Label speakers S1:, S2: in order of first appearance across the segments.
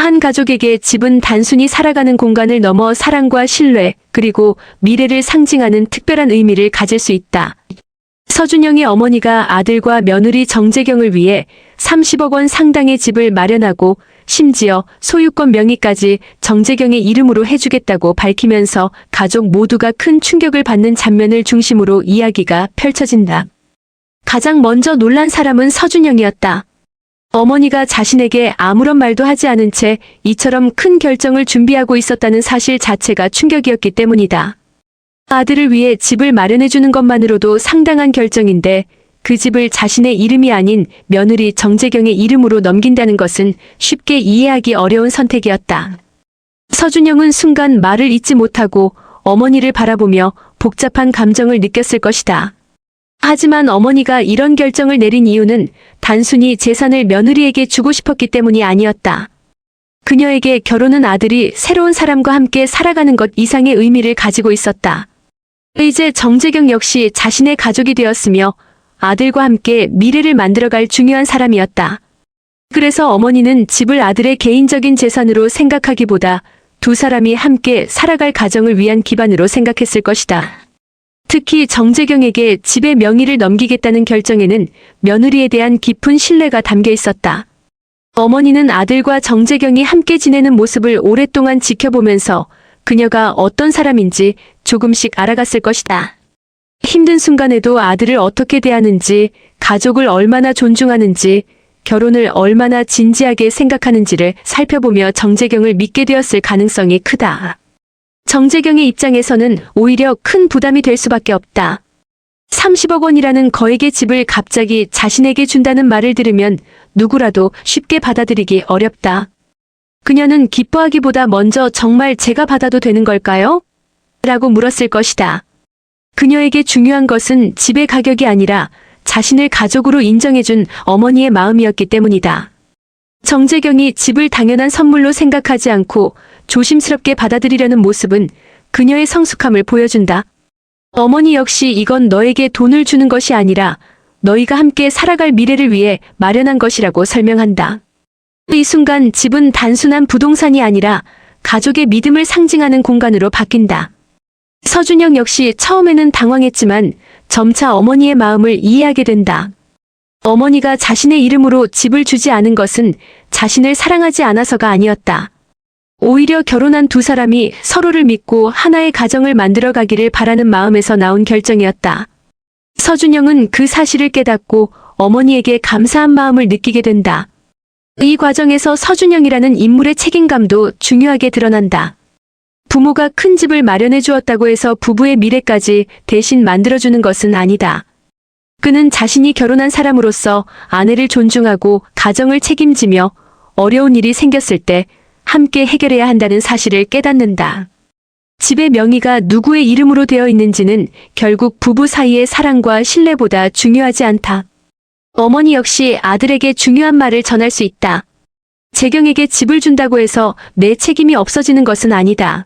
S1: 한 가족에게 집은 단순히 살아가는 공간을 넘어 사랑과 신뢰, 그리고 미래를 상징하는 특별한 의미를 가질 수 있다. 서준영의 어머니가 아들과 며느리 정재경을 위해 30억 원 상당의 집을 마련하고 심지어 소유권 명의까지 정재경의 이름으로 해주겠다고 밝히면서 가족 모두가 큰 충격을 받는 장면을 중심으로 이야기가 펼쳐진다. 가장 먼저 놀란 사람은 서준영이었다. 어머니가 자신에게 아무런 말도 하지 않은 채 이처럼 큰 결정을 준비하고 있었다는 사실 자체가 충격이었기 때문이다. 아들을 위해 집을 마련해주는 것만으로도 상당한 결정인데 그 집을 자신의 이름이 아닌 며느리 정재경의 이름으로 넘긴다는 것은 쉽게 이해하기 어려운 선택이었다. 서준영은 순간 말을 잇지 못하고 어머니를 바라보며 복잡한 감정을 느꼈을 것이다. 하지만 어머니가 이런 결정을 내린 이유는 단순히 재산을 며느리에게 주고 싶었기 때문이 아니었다. 그녀에게 결혼은 아들이 새로운 사람과 함께 살아가는 것 이상의 의미를 가지고 있었다. 이제 정재경 역시 자신의 가족이 되었으며 아들과 함께 미래를 만들어갈 중요한 사람이었다. 그래서 어머니는 집을 아들의 개인적인 재산으로 생각하기보다 두 사람이 함께 살아갈 가정을 위한 기반으로 생각했을 것이다. 특히 정재경에게 집의 명의를 넘기겠다는 결정에는 며느리에 대한 깊은 신뢰가 담겨 있었다. 어머니는 아들과 정재경이 함께 지내는 모습을 오랫동안 지켜보면서 그녀가 어떤 사람인지 조금씩 알아갔을 것이다. 힘든 순간에도 아들을 어떻게 대하는지, 가족을 얼마나 존중하는지, 결혼을 얼마나 진지하게 생각하는지를 살펴보며 정재경을 믿게 되었을 가능성이 크다. 정재경의 입장에서는 오히려 큰 부담이 될 수밖에 없다. 30억 원이라는 거액의 집을 갑자기 자신에게 준다는 말을 들으면 누구라도 쉽게 받아들이기 어렵다. 그녀는 기뻐하기보다 먼저 정말 제가 받아도 되는 걸까요? 라고 물었을 것이다. 그녀에게 중요한 것은 집의 가격이 아니라 자신을 가족으로 인정해준 어머니의 마음이었기 때문이다. 정재경이 집을 당연한 선물로 생각하지 않고 조심스럽게 받아들이려는 모습은 그녀의 성숙함을 보여준다. 어머니 역시 이건 너에게 돈을 주는 것이 아니라 너희가 함께 살아갈 미래를 위해 마련한 것이라고 설명한다. 이 순간 집은 단순한 부동산이 아니라 가족의 믿음을 상징하는 공간으로 바뀐다. 서준영 역시 처음에는 당황했지만 점차 어머니의 마음을 이해하게 된다. 어머니가 자신의 이름으로 집을 주지 않은 것은 자신을 사랑하지 않아서가 아니었다. 오히려 결혼한 두 사람이 서로를 믿고 하나의 가정을 만들어가기를 바라는 마음에서 나온 결정이었다. 서준영은 그 사실을 깨닫고 어머니에게 감사한 마음을 느끼게 된다. 이 과정에서 서준영이라는 인물의 책임감도 중요하게 드러난다. 부모가 큰 집을 마련해 주었다고 해서 부부의 미래까지 대신 만들어주는 것은 아니다. 그는 자신이 결혼한 사람으로서 아내를 존중하고 가정을 책임지며 어려운 일이 생겼을 때 함께 해결해야 한다는 사실을 깨닫는다. 집의 명의가 누구의 이름으로 되어 있는지는 결국 부부 사이의 사랑과 신뢰보다 중요하지 않다. 어머니 역시 아들에게 중요한 말을 전할 수 있다. 재경에게 집을 준다고 해서 내 책임이 없어지는 것은 아니다.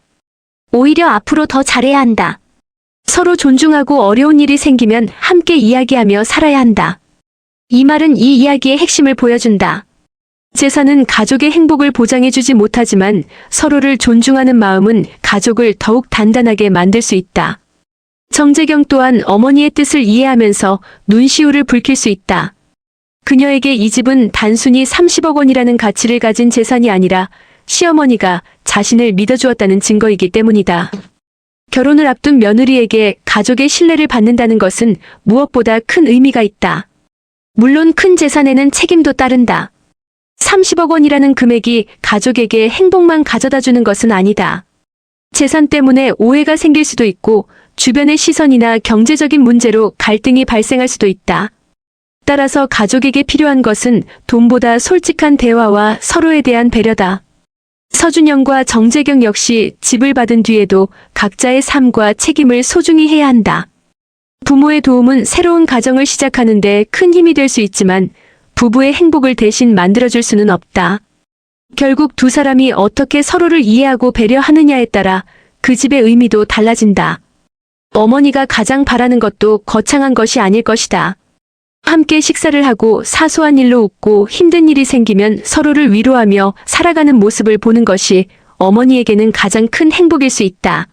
S1: 오히려 앞으로 더 잘해야 한다. 서로 존중하고 어려운 일이 생기면 함께 이야기하며 살아야 한다. 이 말은 이 이야기의 핵심을 보여준다. 재산은 가족의 행복을 보장해주지 못하지만 서로를 존중하는 마음은 가족을 더욱 단단하게 만들 수 있다. 정재경 또한 어머니의 뜻을 이해하면서 눈시울을 붉힐 수 있다. 그녀에게 이 집은 단순히 30억 원이라는 가치를 가진 재산이 아니라 시어머니가 자신을 믿어주었다는 증거이기 때문이다. 결혼을 앞둔 며느리에게 가족의 신뢰를 받는다는 것은 무엇보다 큰 의미가 있다. 물론 큰 재산에는 책임도 따른다. 30억 원이라는 금액이 가족에게 행복만 가져다주는 것은 아니다. 재산 때문에 오해가 생길 수도 있고 주변의 시선이나 경제적인 문제로 갈등이 발생할 수도 있다. 따라서 가족에게 필요한 것은 돈보다 솔직한 대화와 서로에 대한 배려다. 서준영과 정재경 역시 집을 받은 뒤에도 각자의 삶과 책임을 소중히 해야 한다. 부모의 도움은 새로운 가정을 시작하는 데 큰 힘이 될 수 있지만 부부의 행복을 대신 만들어줄 수는 없다. 결국 두 사람이 어떻게 서로를 이해하고 배려하느냐에 따라 그 집의 의미도 달라진다. 어머니가 가장 바라는 것도 거창한 것이 아닐 것이다. 함께 식사를 하고 사소한 일로 웃고 힘든 일이 생기면 서로를 위로하며 살아가는 모습을 보는 것이 어머니에게는 가장 큰 행복일 수 있다.